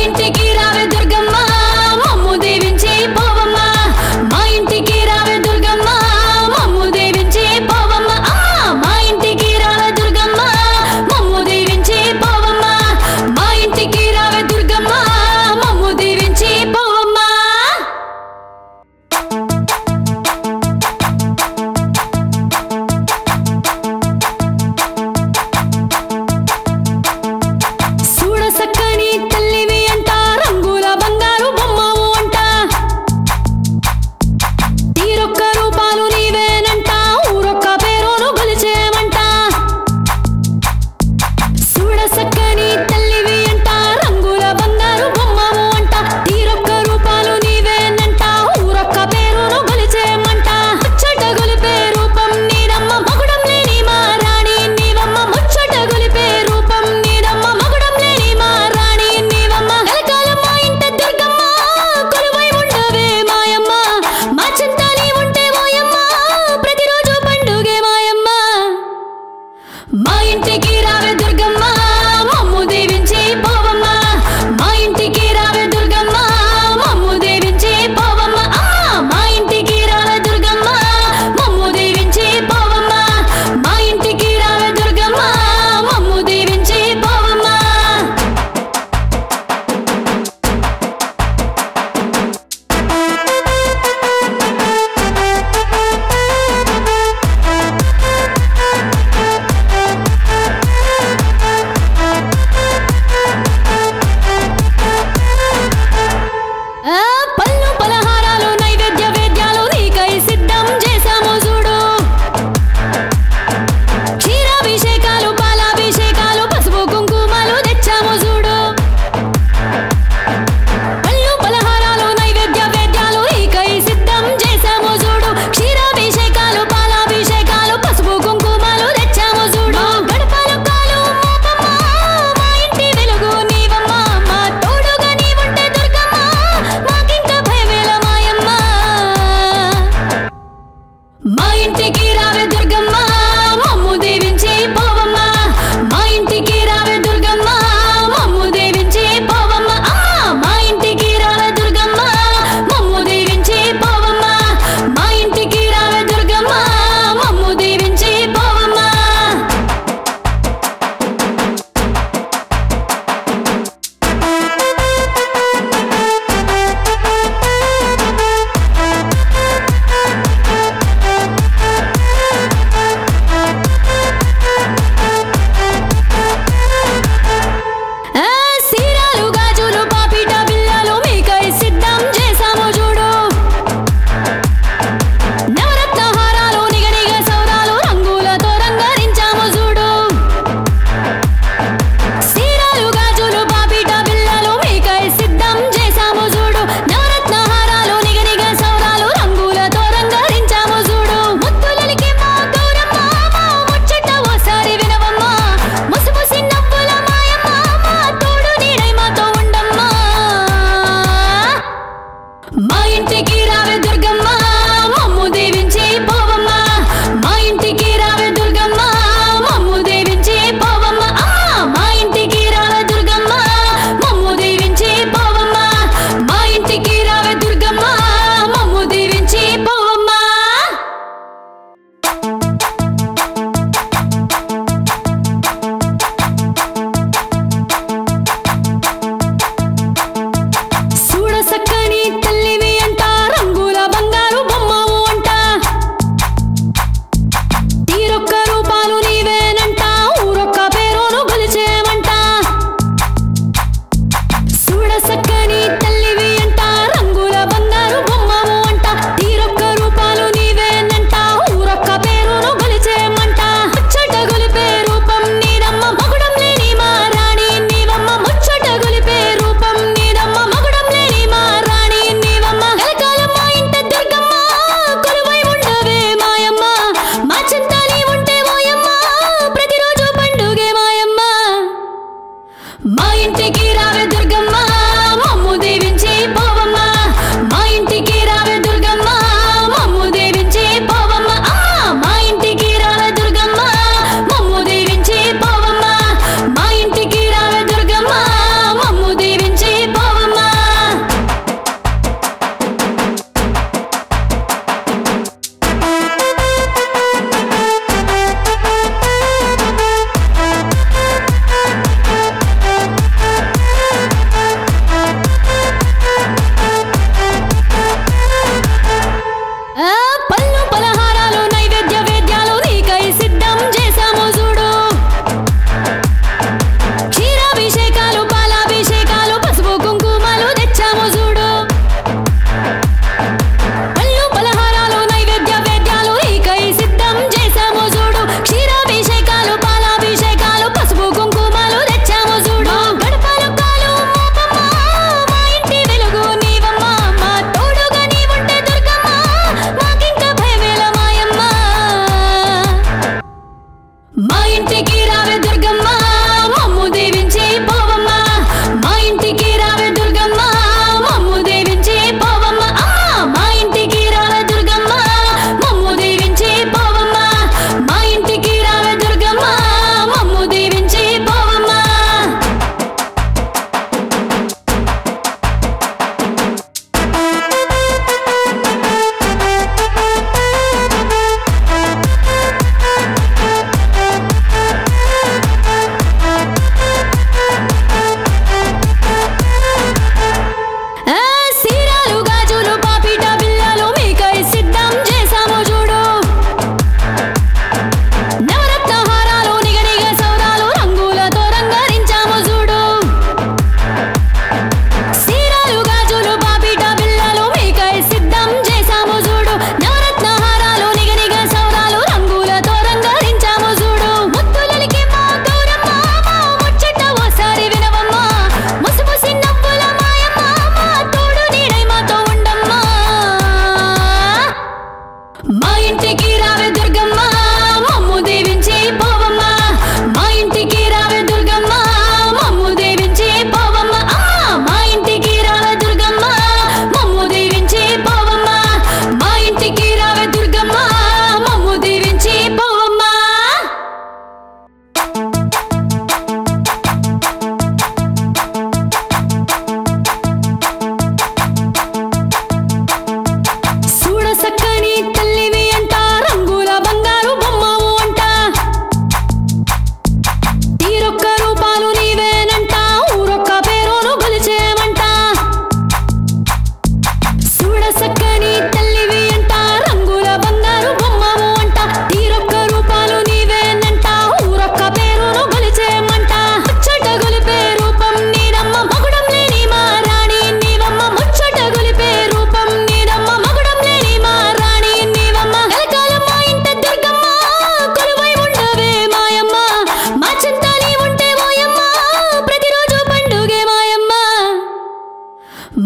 ఇంటికి రావే దుర్గమ్మ మమ్ము దీవించి పోవమ్మ మా ఇంటికి రావే దుర్గమ్మ మమ్ము దీవించి పోవమ్మ మా ఇంటికి రావే దుర్గమ్మ మమ్ము దీవించి పోవమ్మ మా ఇంటికి రావే దుర్గమ్మ మమ్ము దీవించి పోవమ్మ సూడ సక్కని తల్లివి అంట రంగుల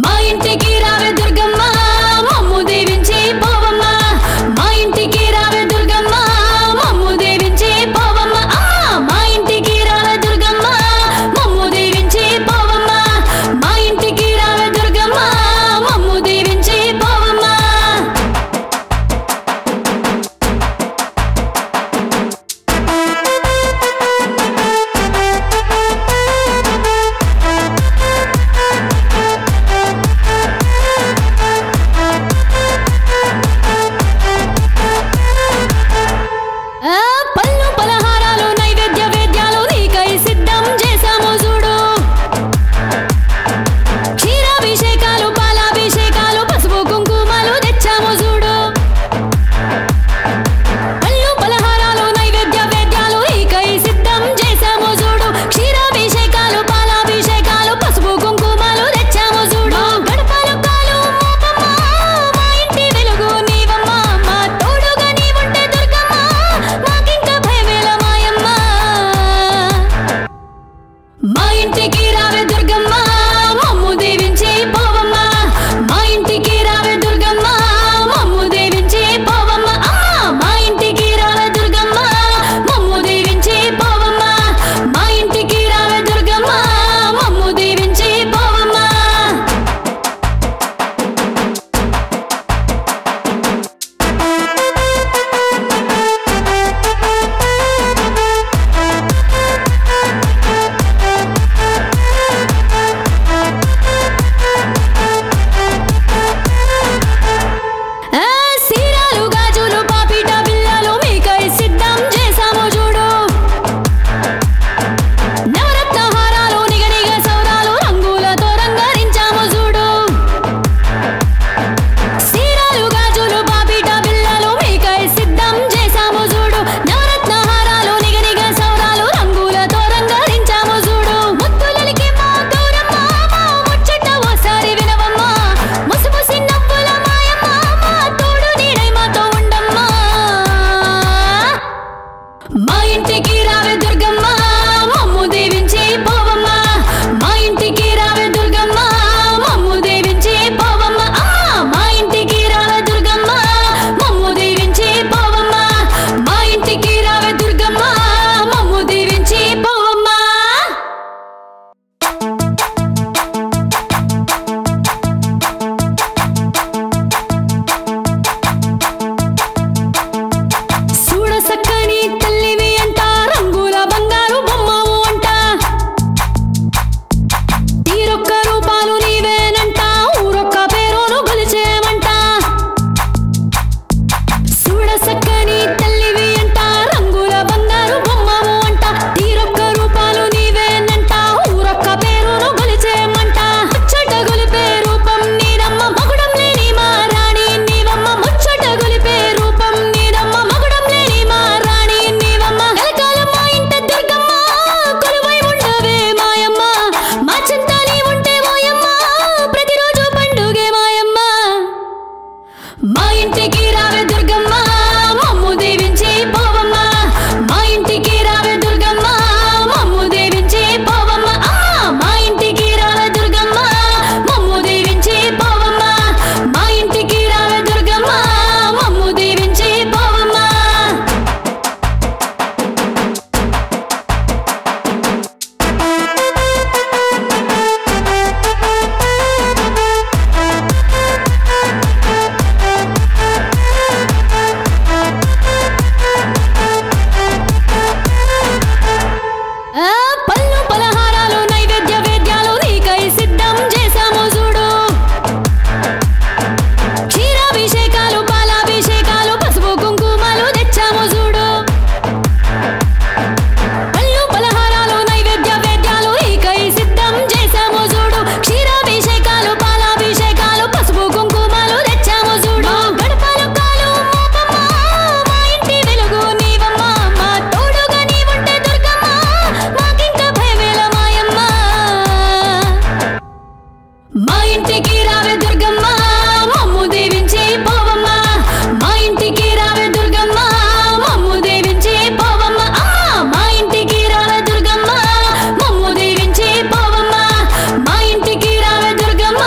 మా ఇంటికి రావే దుర్గమ్మ మమ్ము దీవించి పోవమ్మ మా ఇంటికి రావే దుర్గమ్మ మమ్ము దీవించి పోవమ్మ మా ఇంటికి రావే దుర్గమ్మ మమ్ము దీవించి పోవమ్మ మా ఇంటికి రావే దుర్గమ్మ మమ్ము దీవించి పోవమ్మ పళ్ళు పలహారాలు నైవేద్య వేద్యాలు నీకై సిద్ధం చేశాము చూడు క్షీరాభిషేకాలు పాలాభిషేకాలు పసుపు కుంకుమలు తెచ్చాము చూడు పళ్ళు పలహారాలు నైవేద్య వేద్యాలు నీకై సిద్ధం చేశాము చూడు క్షీరాభిషేకాలు పాలాభిషేకాలు పసుపు కుంకుమలు తెచ్చాము చూడు గడపలు కాలు మోపమ్మ మా ఇంటి వెలుగు నీవమ్మ మా తోడుగా నీవుంటే దుర్గమ్మ మాకింక భయమేల మాయమ్మ మా ఇంటికి రావే దుర్గమ్మ మమ్ము దీవించి పోవమ్మ మా ఇంటికి రావే దుర్గమ్మ మమ్ము దీవించి పోవమ్మ మా ఇంటికి రావే దుర్గమ్మ మమ్ము దీవించి పోవమ్మ మా ఇంటికి రావే దుర్గమ్మ మమ్ము దీవించి పోవమ్మ సీరాలు గాజులు పాపిట బిళ్ళలు మీకై సిద్ధం చేశాము చూడు నవరత్న హారాలు నిగనిగ సౌరాలు రంగులతో రంగరించాము చూడు సీరాలు గాజులు పాపిట బిళ్ళలు మీకై సిద్ధం చేశాము చూడు నవరత్న హారాలు నిగనిగ సౌరాలు రంగులతో రంగరించాము చూడు ముత్తులకి మా గౌరమ్మ మా ముచ్చట ఓసారి వినవమ్మ ముసిముసి నవ్వుల మాయమ్మ మా తోడు నీడై మాతో ఉండమ్మా మా ఇంటికి రావే దుర్గమ్మ మమ్ము దీవించి పోవమ్మ మా ఇంటికి రావే దుర్గమ్మ మమ్ము దీవించి పోవమ్మ మా ఇంటికి రావే దుర్గమ్మ మమ్ము దీవించి పోవమ్మ మా ఇంటికి రావే దుర్గమ్మ మమ్ము దీవించి పోవమ్మ చూడ సక్కని తల్లివి అంట రంగుల బంగారు బొమ్మవు అంట తీరొక్క రూపాలు నీవేనంట ఊరొక్క పేరును గొలిచేమంట చూడ సక్కని తల్లివి అంట రంగుల బంగారు బొమ్మవు అంట తీరొక్క రూపాలు నీవేనంట ఊరొక్క పేరును గొలిచేమంట ముచ్చట గొలిపే రూపం నీదమ్మ మగుడం లేని మా రాణి నీవమ్మ ముచ్చట గొలిపే రూపం నీదమ్మ మగుడం లేని మా రాణి నీవమ్మ కలకాలం మా ఇంట దుర్గమ్మ కొలువై ఉండవే మాయమ్మ మా చింత నీ ఉంటే ఓయమ్మ ప్రతిరోజు పండుగే మాయమ్మ మా ఇంటికి రావే దుర్గమ్మ మమ్ము దీవించి పోవమ్మ మా ఇంటికి రావే దుర్గమ్మ మమ్ము దీవించి పోవమ్మ మా ఇంటికి రావే దుర్గమ్మ మమ్ము దీవించి పోవమ్మ మా ఇంటికి రావే దుర్గమ్మ మమ్ము దీవించి పోవమ్మ పళ్ళు పలహారాలు నైవేద్య వేద్యాలు నీకై సిద్ధం చేశాము చూడు క్షీరాభిషేకాలు పాలాభిషేకాలు పసుపు కుంకుమలు తెచ్చాము చూడు పళ్ళు పలహారాలు నైవేద్య వేద్యాలు నీకై సిద్ధం చేశాము చూడు క్షీరాభిషేకాలు పాలాభిషేకాలు పసుపు కుంకుమలు తెచ్చాము చూడు గడపలు కాలు మోపమ్మ మా ఇంటి వెలుగు నీవమ్మ మా తోడుగా నీవుంటే దుర్గమ్మ మాకింక భయమేల మాయమ్మ మా ఇంటికి రావే దుర్గమ్మ మమ్ము దీవించి పోవమ్మ మా ఇంటికి రావే దుర్గమ్మ మమ్ము దీవించి పోవమ్మ మా ఇంటికి రావే దుర్గమ్మ మమ్ము దీవించి పోవమ్మ మా ఇంటికి రావే దుర్గమ్మ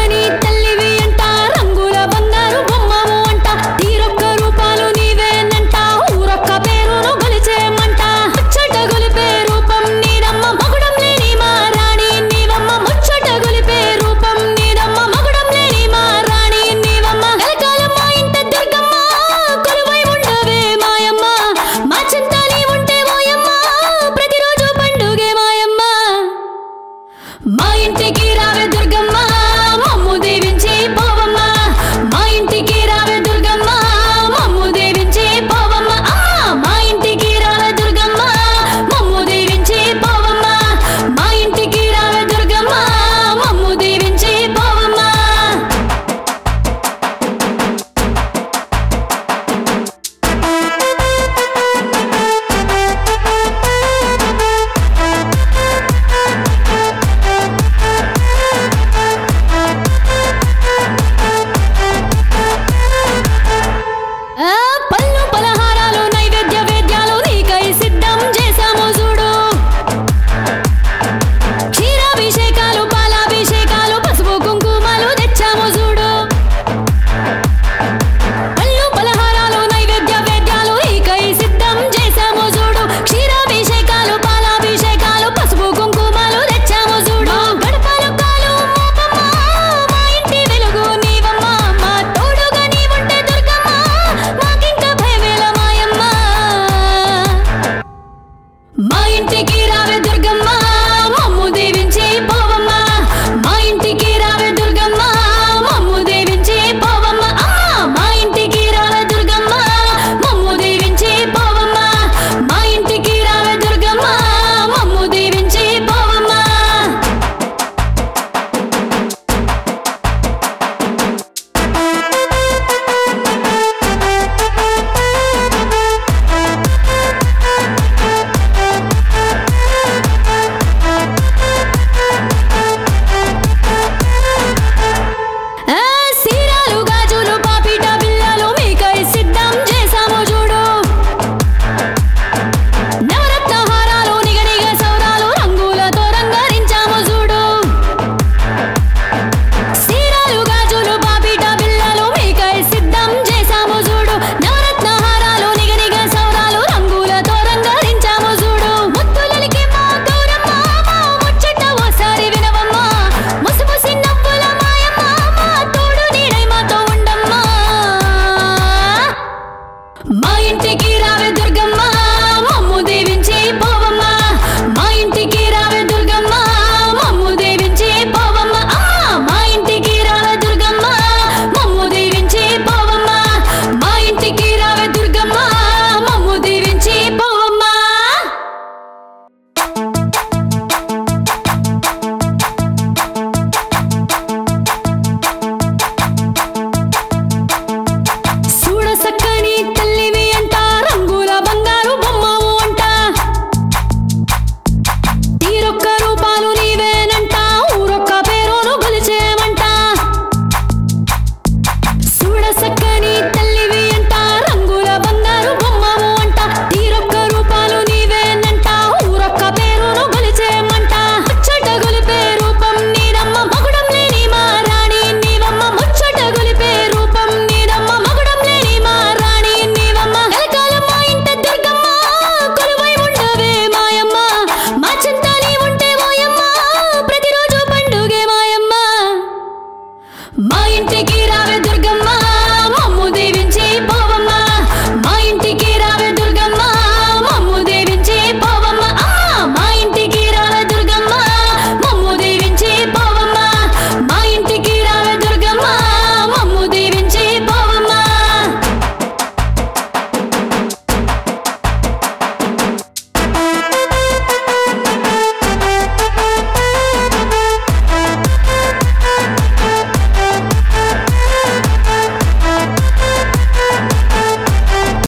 చల్లని తల్లి